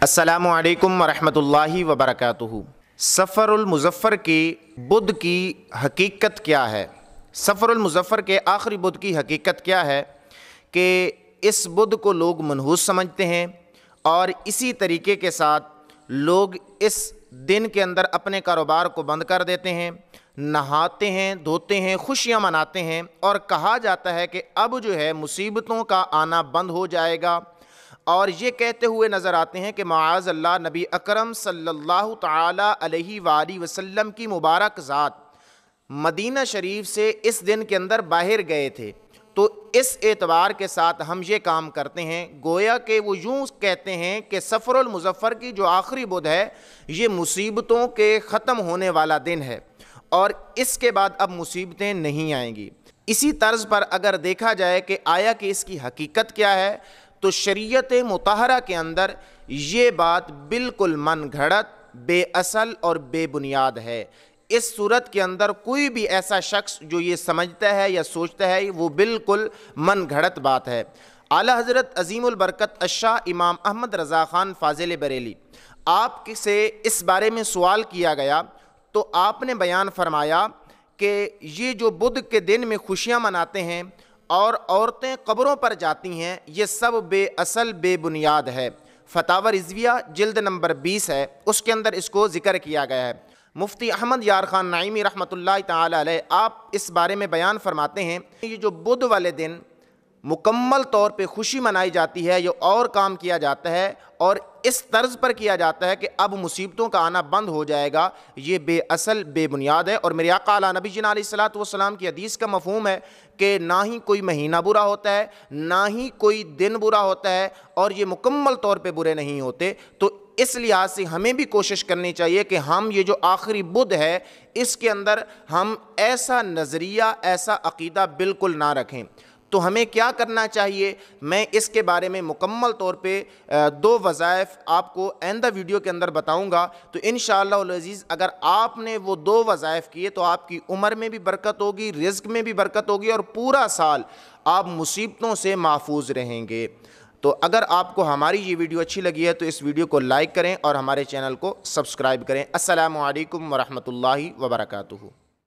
अस्सलामु अलैकुम वरहमतुल्लाहि वबरकातुहू। सफ़रुल मुज़फ़्फ़र की बुध की हकीकत क्या है? सफ़रुल मुज़फ़्फ़र के आखिरी बुध की हकीकत क्या है कि इस बुध को लोग मनहूस समझते हैं और इसी तरीके के साथ लोग इस दिन के अंदर अपने कारोबार को बंद कर देते हैं, नहाते हैं, धोते हैं, खुशियाँ मनाते हैं और कहा जाता है कि अब जो है मुसीबतों का आना बंद हो जाएगा। और ये कहते हुए नज़र आते हैं कि माअज़ अल्लाह नबी अकरम सल्लल्लाहु ताला अलैहि वाली वसल्लम की मुबारक ज़ात मदीना शरीफ से इस दिन के अंदर बाहर गए थे। तो इस एतबार के साथ हम ये काम करते हैं, गोया कि वो यूँ कहते हैं कि सफ़रुल मुज़फ़्फ़र की जो आखिरी बुध है ये मुसीबतों के ख़त्म होने वाला दिन है और इसके बाद अब मुसीबतें नहीं आएंगी। इसी तर्ज़ पर अगर देखा जाए कि आया कि इसकी हकीकत क्या है, तो शरीयत मुतहरा के अंदर ये बात बिल्कुल मन घड़त, बेअसल और बेबुनियाद है। इस सूरत के अंदर कोई भी ऐसा शख्स जो ये समझता है या सोचता है वो बिल्कुल मन घड़त बात है। आला हज़रत अज़ीमुल बरकत अशाह इमाम अहमद रज़ा ख़ान फ़ाज़िल बरेली, आपसे इस बारे में सवाल किया गया तो आपने बयान फरमाया कि ये जो बुध के दिन में खुशियाँ मनाते हैं और औरतें कब्रों पर जाती हैं, ये सब बेअसल बेबुनियाद है। फतावा रिज़विया जिल्द नंबर 20 है, उसके अंदर इसको ज़िक्र किया गया है। मुफ्ती अहमद यार ख़ान नाइमी रहमतुल्लाहि ताला अलैह आप इस बारे में बयान फरमाते हैं, ये जो बुध वाले दिन मुकम्मल तौर पे खुशी मनाई जाती है, ये और काम किया जाता है और इस तर्ज़ पर किया जाता है कि अब मुसीबतों का आना बंद हो जाएगा, ये बेअसल बेबुनियाद है। और मेरे आका आला नबी जिन अलैहिस्सलातु वस्सलाम की हदीस का मफ़हूम है कि ना ही कोई महीना बुरा होता है, ना ही कोई दिन बुरा होता है और ये मुकम्मल तौर पे बुरे नहीं होते। तो इस लिहाज से हमें भी कोशिश करनी चाहिए कि हम ये जो आखिरी बुध है इसके अंदर हम ऐसा नज़रिया, ऐसा अक़ीदा बिल्कुल ना रखें। तो हमें क्या करना चाहिए, मैं इसके बारे में मुकम्मल तौर पे 2 वज़ाइफ आपको आइंदा वीडियो के अंदर बताऊंगा। तो इंशाअल्लाह अज़ीज़ अगर आपने वो 2 वज़ाइफ किए तो आपकी उम्र में भी बरकत होगी, रिज़्क़ में भी बरकत होगी और पूरा साल आप मुसीबतों से महफूज रहेंगे। तो अगर आपको हमारी ये वीडियो अच्छी लगी है तो इस वीडियो को लाइक करें और हमारे चैनल को सब्सक्राइब करें। अस्सलामु अलैकुम वरहमतुल्लाहि वबरकातुहू।